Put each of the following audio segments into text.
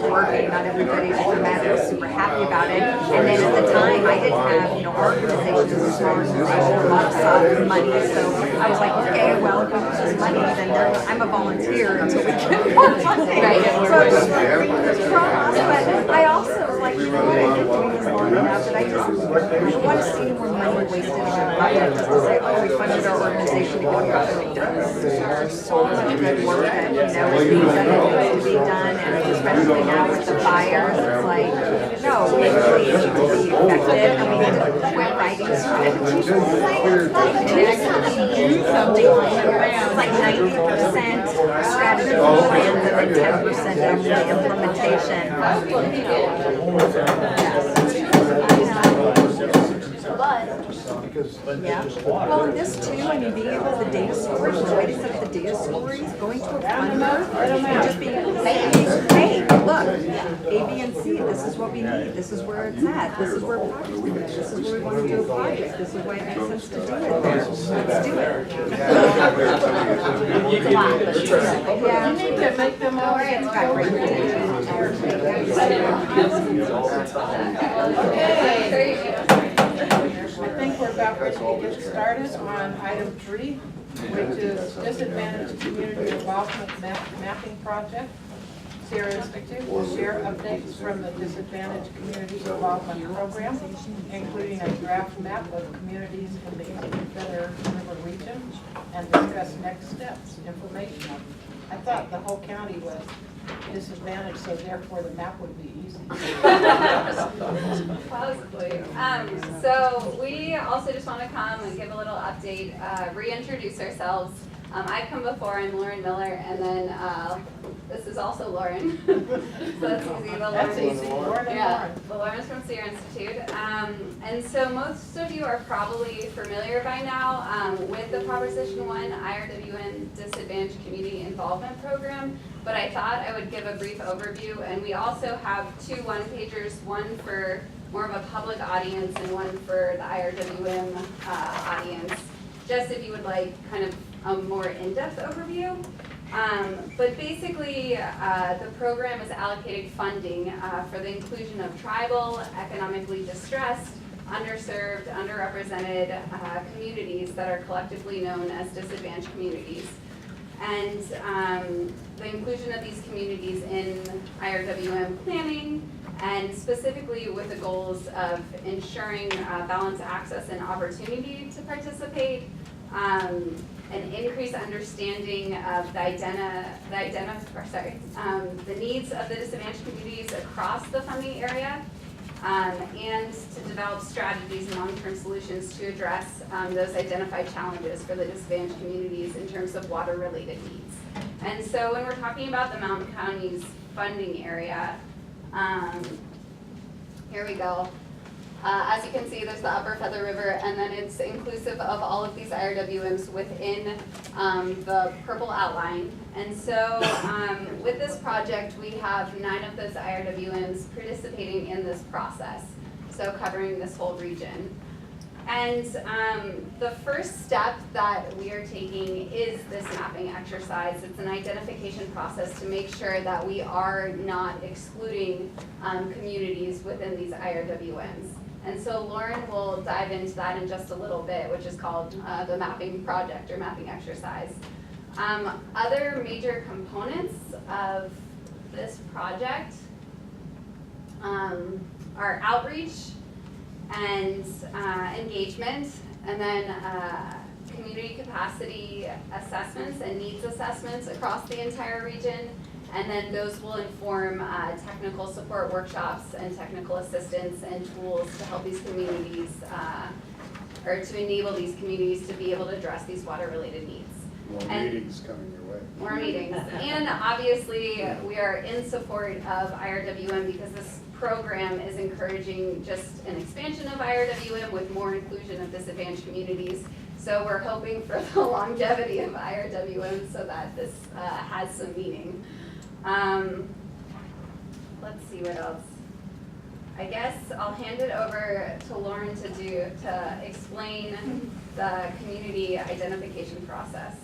was working. Not everybody was super happy about it. And then at the time, I didn't have, our organization was a small organization, a lot of soft money. So I was like, okay, well, if we lose this money, then I'm a volunteer until we get more money. Right. So I was really cross, but I also was like, you know what, I've been doing this long enough that I don't want to see any more money wasted on a project just to say, oh, we funded our organization to go do it. There's so much good work that, is being done that needs to be done, and especially now with the fires, it's like, no, we really need to be effective, and we need to quit writing strategies. It's like 90% strategy plans and then 10% actually implementation. Yeah. Well, and this too, I mean, being able to the data storage, the way to set up the data stories, going to a funder, and just being able to say, hey, look, A, B, and C, this is what we need, this is where it's at, this is where projects are at, this is where we want to do a project, this is why it makes sense to do it. Let's do it. Yeah. You need to make them all right. It's got great potential. I think we're about ready to get started on item 3, which is disadvantaged community involvement mapping project. Sierra Institute will share updates from the disadvantaged community involvement program, including a draft map of communities in the Feather River region, and discuss next steps information. I thought the whole county was disadvantaged, so therefore the map would be easy. Possibly. So we also just want to come and give a little update, reintroduce ourselves. I've come before, I'm Lauren Miller, and then this is also Lauren. So that's easy. That's easy. Lauren and Lauren. Well, Lauren's from Sierra Institute. And so most of you are probably familiar by now with the Proposition 1 IRWM Disadvantaged Community Involvement Program, but I thought I would give a brief overview, and we also have 2 one-pagers, one for more of a public audience and one for the IRWM audience, just if you would like kind of a more in-depth overview. But basically, the program is allocated funding for the inclusion of tribal, economically distressed, underserved, underrepresented communities that are collectively known as disadvantaged communities. And the inclusion of these communities in IRWM planning, and specifically with the goals of ensuring balanced access and opportunity to participate, an increased understanding of the needs of the disadvantaged communities across the funding area, and to develop strategies and long-term solutions to address those identified challenges for the disadvantaged communities in terms of water-related needs. And so when we're talking about the Mountain County's funding area, here we go. As you can see, there's the Upper Feather River, and then it's inclusive of all of these IRWMs within the purple outline. And so with this project, we have 9 of those IRWMs participating in this process, so covering this whole region. And the first step that we are taking is this mapping exercise. It's an identification process to make sure that we are not excluding communities within these IRWMs. And so Lauren will dive into that in just a little bit, which is called the mapping project or mapping exercise. Other major components of this project are outreach and engagement, and then community capacity assessments and needs assessments across the entire region. And then those will inform technical support workshops and technical assistance and tools to help these communities, or to enable these communities to be able to address these water-related needs. More meetings coming your way. More meetings. And obviously, we are in support of IRWM because this program is encouraging just an expansion of IRWM with more inclusion of disadvantaged communities. So we're hoping for the longevity of IRWM so that this has some meaning. Let's see what else. I guess I'll hand it over to Lauren to explain the community identification process.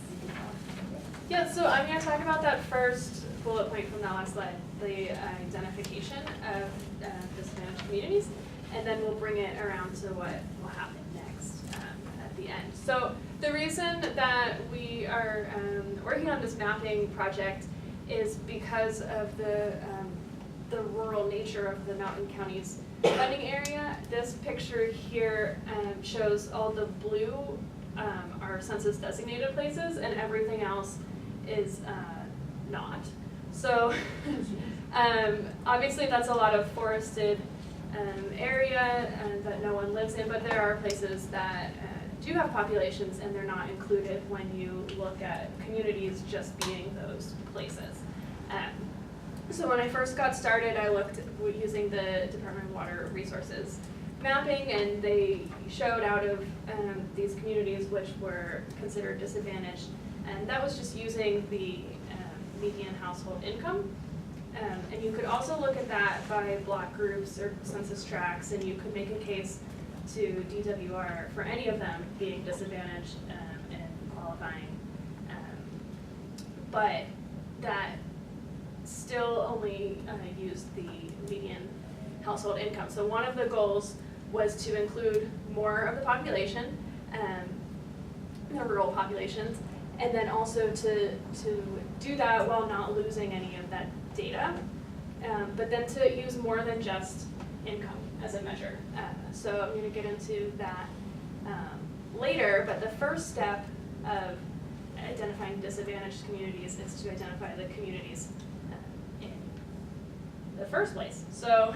Yeah, so I'm going to talk about that first. bullet point from that last slide, the identification of disadvantaged communities, and then we'll bring it around to what will happen next at the end. So the reason that we are working on this mapping project is because of the rural nature of the Mountain Counties funding area. This picture here shows all the blue are census designated places, and everything else is not. So obviously that's a lot of forested area that no one lives in, but there are places that do have populations and they're not included when you look at communities just being those places. So when I first got started, I looked using the Department of Water Resources mapping, and they showed out of these communities which were considered disadvantaged, and that was just using the median household income. And you could also look at that by block groups or census tracts, and you could make a case to DWR for any of them being disadvantaged and qualifying. But that still only used the median household income. So one of the goals was to include more of the population, the rural populations, and then also to do that while not losing any of that data, but then to use more than just income as a measure. So I'm going to get into that later, but the first step of identifying disadvantaged communities is to identify the communities in the first place. So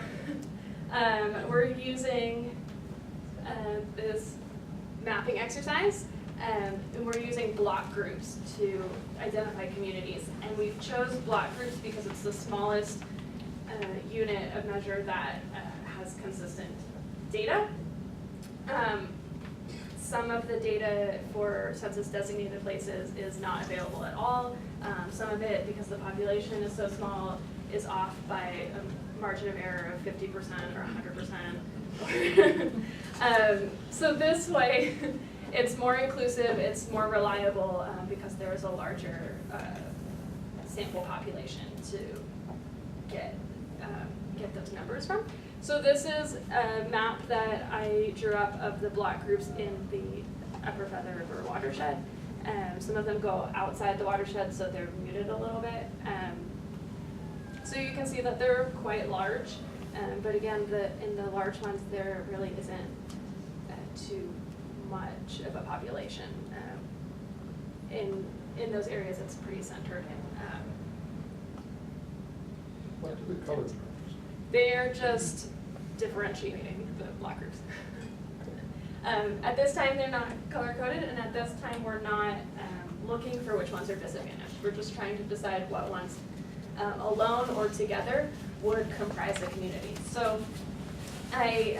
we're using this mapping exercise, and we're using block groups to identify communities. And we've chose block groups because it's the smallest unit of measure that has consistent data. Some of the data for census designated places is not available at all. Some of it, because the population is so small, is off by a margin of error of 50% or 100%. So this way, it's more inclusive, it's more reliable because there is a larger sample population to get those numbers from. So this is a map that I drew up of the block groups in the Upper Feather River watershed. Some of them go outside the watershed, so they're muted a little bit. So you can see that they're quite large, but again, in the large ones, there really isn't too much of a population. In those areas, it's pretty centered in. What do the colors? They're just differentiating the block groups. At this time, they're not color-coded, and at this time, we're not looking for which ones are disadvantaged. We're just trying to decide what ones, alone or together, would comprise a community. So I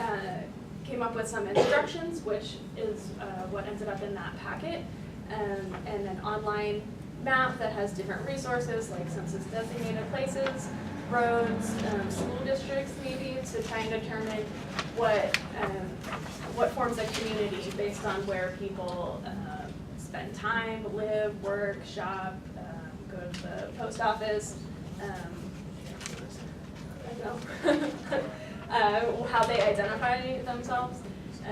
came up with some instructions, which is what ended up in that packet, and an online map that has different resources like census designated places, roads, school districts maybe, to try and determine what forms a community based on where people spend time, live, work, shop, go to the post office, I don't know, how they identify themselves. Do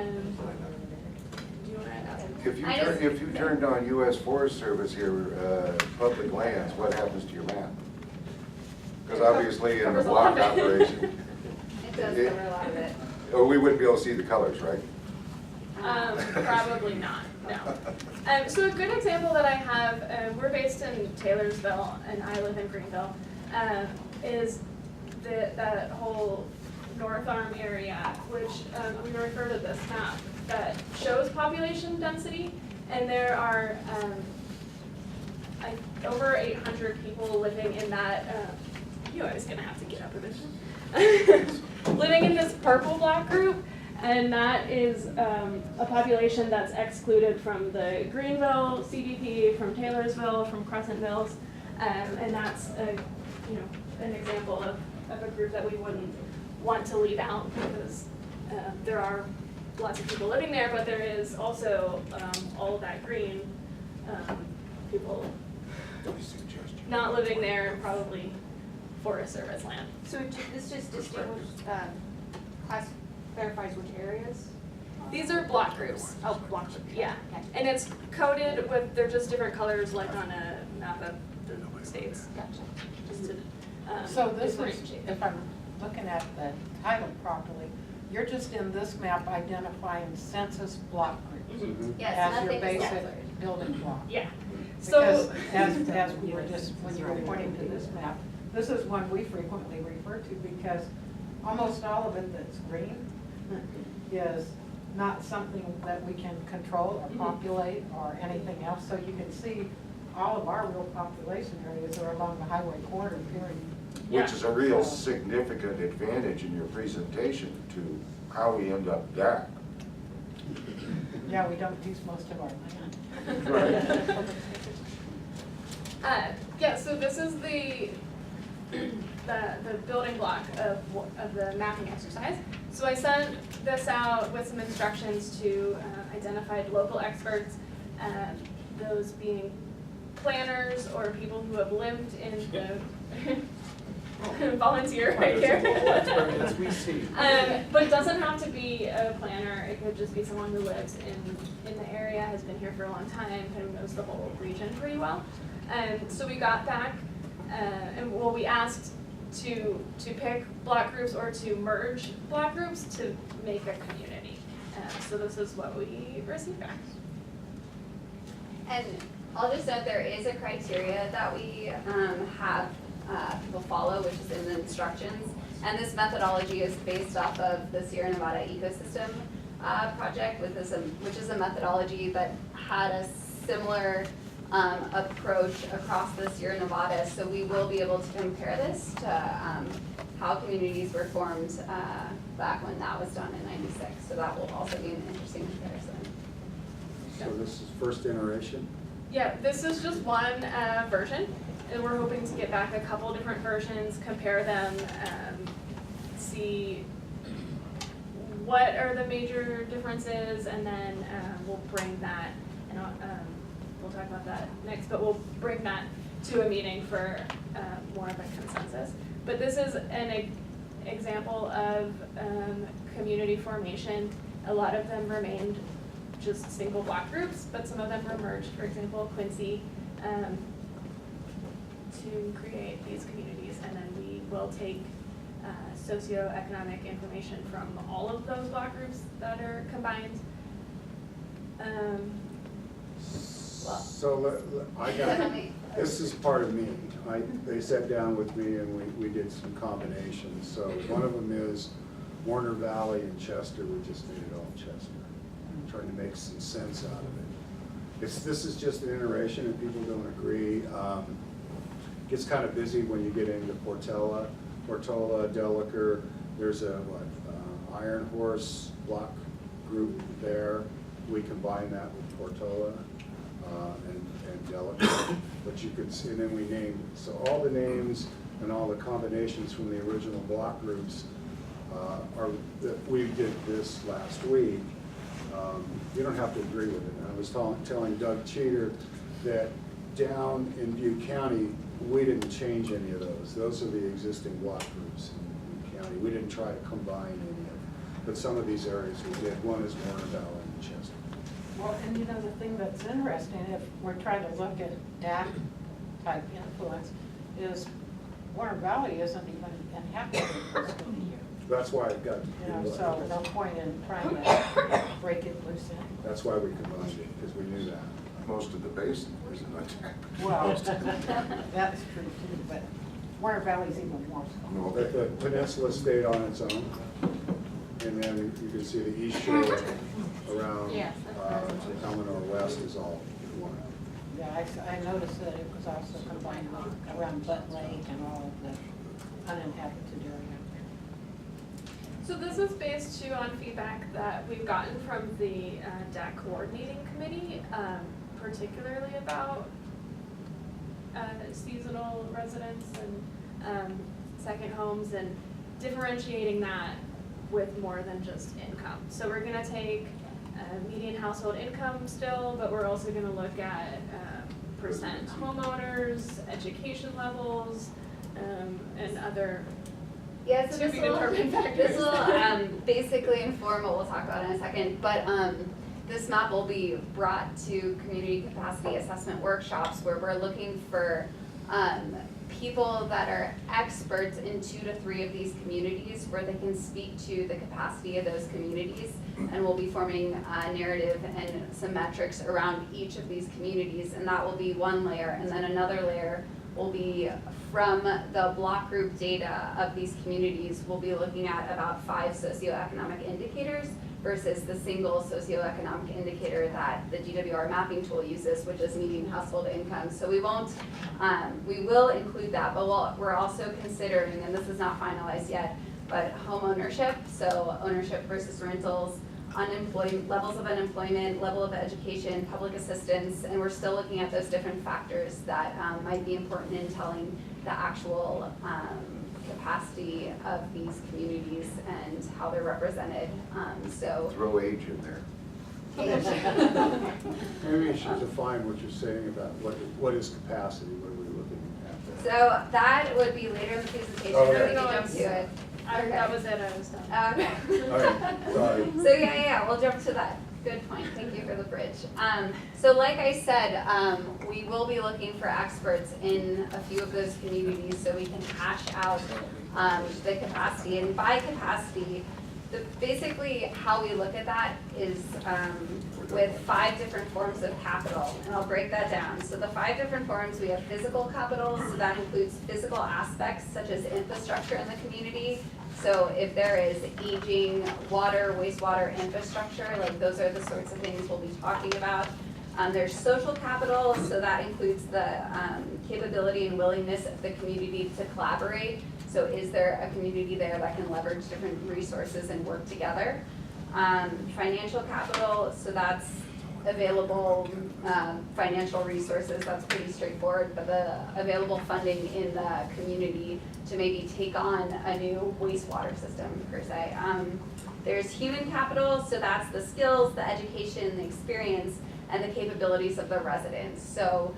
you want to add something? If you turned on U.S. Forest Service here, public lands, what happens to your map? Because obviously in the block operation, It does cover a lot of it. or we wouldn't be able to see the colors, right? Probably not, no. So a good example that I have, we're based in Taylorsville and I live in Greenville, is that whole North Arm area, which we refer to this map that shows population density, and there are over 800 people living in that, I was gonna have to get up a bit. Living in this purple block group, and that is a population that's excluded from the Greenville CDP, from Taylorsville, from Crescentville, and that's an example of a group that we wouldn't want to leave out because there are lots of people living there, but there is also all of that green people. Any suggestions? not living there and probably Forest Service land. So this just clarifies which areas? These are block groups. Oh, block groups. Yeah, Okay. and it's coded with, they're just different colors like on a map of the states, Gotcha. just to So this is, differentiate them. if I'm looking at the title properly, you're just in this map identifying census block groups Yes, as nothing your is basic censored. building block. Yeah, Because so, as we were just, when you were pointing to this map, this is one we frequently refer to because almost all of it that's green is not something that we can control or populate or anything else. So you can see all of our real population areas are along the highway corridor, period. Which is a real significant advantage in your presentation to how we end up there. Yeah, we don't use most of our land. yeah, so this is the building block of the mapping exercise. So I sent this out with some instructions to identified local experts, those being planners or people who have lived in the volunteer right here. As we see. But it doesn't have to be a planner, it could just be someone who lives in the area, has been here for a long time, kind of knows the whole region pretty well. So we got back, and well, we asked to pick block groups or to merge block groups to make a community. So this is what we received back. And I'll just note there is a criteria that we have people follow, which is in the instructions. And this methodology is based off of the Sierra Nevada Ecosystem Project, which is a methodology that had a similar approach across the Sierra Nevada. So we will be able to compare this to how communities were formed back when that was done in '96. So that will also be an interesting comparison. So this is first iteration? Yeah, this is just one version, and we're hoping to get back a couple different versions, compare them, see what are the major differences, and then we'll bring that, and we'll talk about that next, but we'll bring that to a meeting for more of a consensus. But this is an example of community formation. A lot of them remained just single block groups, but some of them were merged, for example, Quincy, to create these communities. And then we will take socioeconomic information from all of those block groups that are combined. So I got, this is part of me. They sat down with me and we did some combinations. So one of them is Warner Valley and Chester, we just made it all Chester. I'm trying to make some sense out of it. This is just an iteration and people don't agree. Gets kind of busy when you get into Portola, Delaker. There's a Iron Horse block group there. We combine that with Portola and Delaker. But you can see, and then we named, so all the names and all the combinations from the original block groups are, that we did this last week. You don't have to agree with it. I was telling Doug Cheater that down in Butte County, we didn't change any of those. Those are the existing block groups in Butte County. We didn't try to combine any of them. But some of these areas we did. One is Warner Valley and Chester. Well, and you know, the thing that's interesting, if we're trying to look at DAC type influence, is Warner Valley isn't even inhabited most of the year. That's why it got. You know, so no point in trying to break it loose in. That's why we combined it, because we knew that. Most of the basin isn't attacked. Well, that's true too, but Warner Valley's even more so. No, But the peninsula stayed on its own. And then you can see the east shore around Yes. Eleanor West is all one. Yeah, I noticed that it was also combined with around Butt Lake and all of the uninhabited area. So this is based too on feedback that we've gotten from the DAC coordinating committee, particularly about seasonal residents and second homes and differentiating that with more than just income. So we're gonna take median household income still, but we're also gonna look at percent homeowners, education levels, and other Yeah, so to be determined factors. this will basically inform what we'll talk about in a second, but this map will be brought to community capacity assessment workshops where we're looking for people that are experts in 2 to 3 of these communities where they can speak to the capacity of those communities, and we'll be forming a narrative and some metrics around each of these communities, and that will be one layer, and then another layer will be from the block group data of these communities. We'll be looking at about 5 socioeconomic indicators versus the single socioeconomic indicator that the GWR mapping tool uses, which is median household income. So we will include that, but we're also considering, and this is not finalized yet, but home ownership, so ownership versus rentals, unemployment, levels of unemployment, level of education, public assistance, and we're still looking at those different factors that might be important in telling the actual capacity of these communities and how they're represented. So Throw age in there. Maybe you should define what you're saying about what is capacity, what are we looking at there? So that would be later in the presentation, Oh, but we okay. can jump to it. That was it, I was done. Okay. All right, sorry. So yeah, we'll jump to that. Good point, thank you for the bridge. So like I said, we will be looking for experts in a few of those communities so we can hash out the capacity. And by capacity, basically how we look at that is with 5 different forms of capital, and I'll break that down. So the 5 different forms, we have physical capital, so that includes physical aspects such as infrastructure in the community. So if there is aging water, wastewater infrastructure, like those are the sorts of things we'll be talking about. There's social capital, so that includes the capability and willingness of the community to collaborate. So is there a community there that can leverage different resources and work together? Financial capital, so that's available financial resources, that's pretty straightforward, but the available funding in the community to maybe take on a new wastewater system per se. There's human capital, so that's the skills, the education, the experience, and the capabilities of the residents. So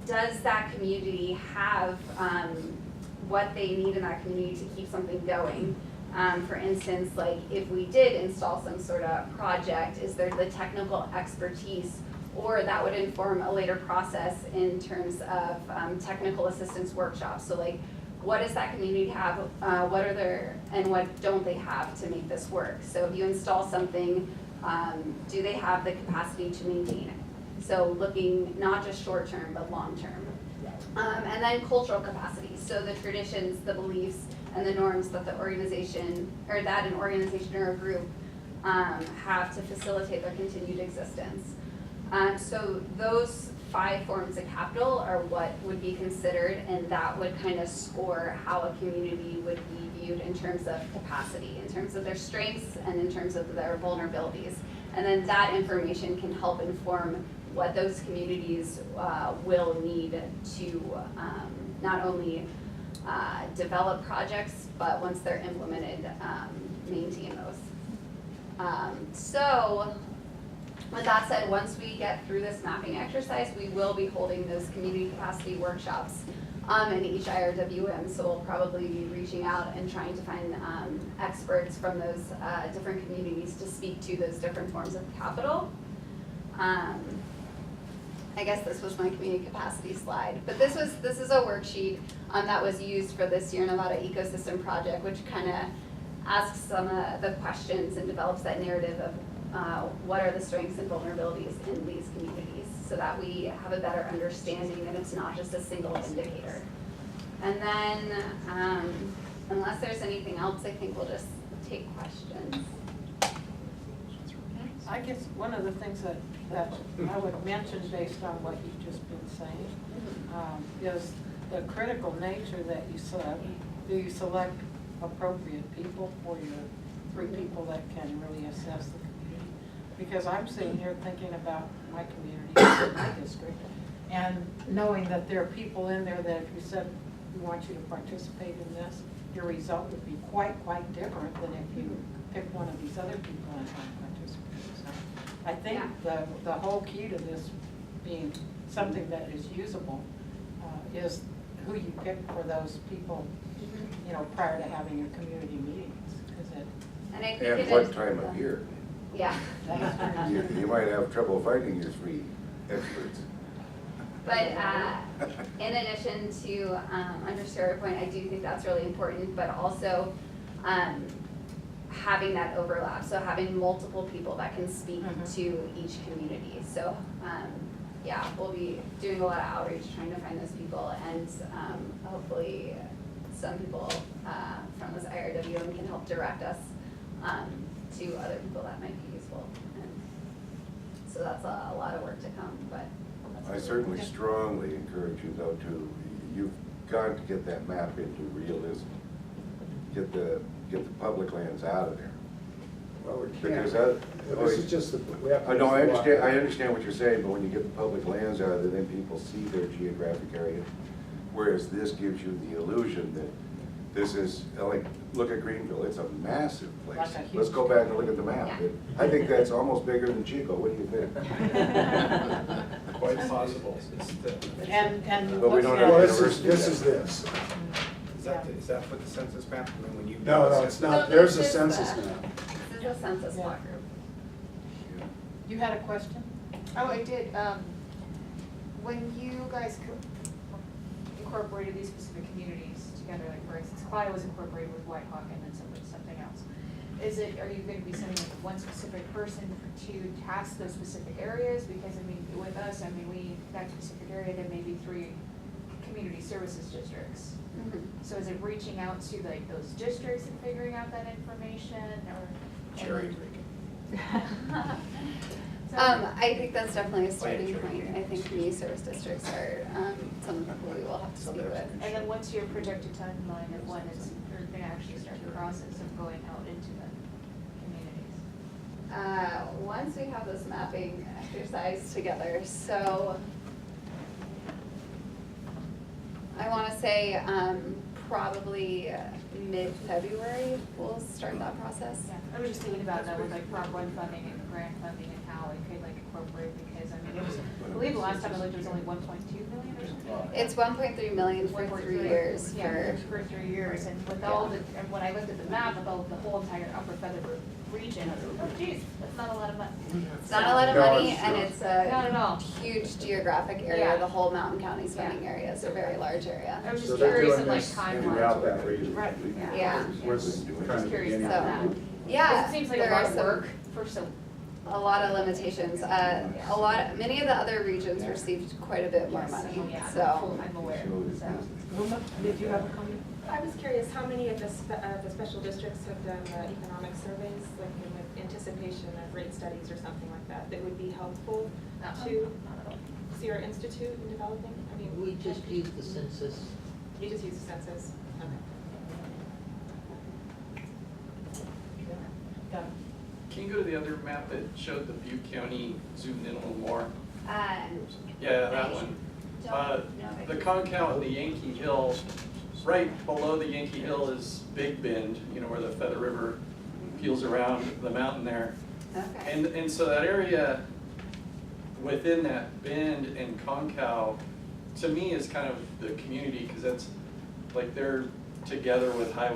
does that community have what they need in that community to keep something going? For instance, like if we did install some sort of project, is there the technical expertise, or that would inform a later process in terms of technical assistance workshops. So like, what does that community have, what are their, and what don't they have to make this work? So if you install something, do they have the capacity to maintain it? So looking not just short term, but long term. And then cultural capacity, so the traditions, the beliefs, and the norms that the organization, or that an organization or a group have to facilitate their continued existence. So those 5 forms of capital are what would be considered, and that would kind of score how a community would be viewed in terms of capacity, in terms of their strengths and in terms of their vulnerabilities. And then that information can help inform what those communities will need to not only develop projects, but once they're implemented, maintain those. So with that said, once we get through this mapping exercise, we will be holding those community capacity workshops in each IRWM. So we'll probably be reaching out and trying to find experts from those different communities to speak to those different forms of capital. I guess this was my community capacity slide, but this is a worksheet that was used for this Sierra Nevada ecosystem project, which kind of asks some of the questions and develops that narrative of what are the strengths and vulnerabilities in these communities, so that we have a better understanding and it's not just a single indicator. And then, unless there's anything else, I think we'll just take questions. I guess one of the things that I would mention based on what you've just been saying is the critical nature that you select. Do you select appropriate people for your 3 people that can really assess the community? Because I'm sitting here thinking about my community, my district, and knowing that there are people in there that if you said we want you to participate in this, your result would be quite different than if you pick one of these other people and not participate. So I think the whole key to this being something that is usable, is who you pick for those people, you know, prior to having your community meetings, is it? And I think And it what is- time of year? Yeah. You might have trouble finding your 3 experts. But in addition to understory point, I do think that's really important, but also having that overlap, so having multiple people that can speak to each community. So yeah, we'll be doing a lot of outreach, trying to find those people, and hopefully some people from this IRWM can help direct us to other people that might be useful. And so that's a lot of work to come, but. I certainly strongly encourage you though you've got to get that map into realism. Get the public lands out of there. Well, we can't. Because This is just, we have to. No, I understand what you're saying, but when you get the public lands out of there, then people see their geographic area. Whereas this gives you the illusion that this is, like, look at Greenville, it's a massive place. Like a huge- Let's go back and look at the map. Yeah. I think that's almost bigger than Chico, what do you think? Quite possible. And But we don't have Well, to- this is this. Is that for the census map? I mean, when you. No, it's No, not, there's a this is census the- map. This is a census block group. you had a question? Oh, I did, when you guys incorporated these specific communities together, like for instance, Clio was incorporated with Whitehawk and then something else. Are you gonna be sending like one specific person to task those specific areas? Because I mean, with us, that specific area, there may be 3 community services districts. So is it reaching out to like those districts and figuring out that information, or? Cherry I think that's definitely a starting point. I think community service districts are some of the people we will have to speak with. And then what's your projected timeline of when you're gonna actually start the process of going out into the communities? Once we have this mapping exercise together, so I want to say probably mid-February we'll start that process. Yeah, I was just thinking about that with like Prop 1 funding and grant funding and how it could like incorporate, because I mean, it was, I believe the last time I looked, it was only 1.2 million or something. It's 1.3 million for 3 years. Yeah, for 3 years, and with all the, and when I looked at the map with all, the whole entire Upper Featherbrook region, I was like, oh geez, that's not a lot of money. It's not a lot of No, money, it's and not. it's Not at all. a huge geographic area. Yeah. The whole Mountain County spending area is a very large area. I was So just they're curious doing of like this in timelines. route that region. Right, Yeah. We're just trying to Just curious begin about it. that. Yeah, It seems like a there lot are of some- work for so. A lot of limitations. Many of the other regions received quite a bit more money, Yeah, so. I'm aware, so. Uma, did you have a comment? I was curious, how many of the special districts have done economic surveys, like in anticipation of rate studies or something like that, that would be helpful to Sierra Institute in developing? I mean, We just use the census. you just use the census. Okay. Yeah. Can you go to the other map that showed the Butte County zoomed in a little more? I Yeah, that one. don't know if I The can- Concal and the Yankee Hill, right below the Yankee Hill is Big Bend, you know, where the Feather River peels around the mountain there. Okay. And so that area within that bend and Concal, to me, is kind of the community, because that's, like, they're together with Highway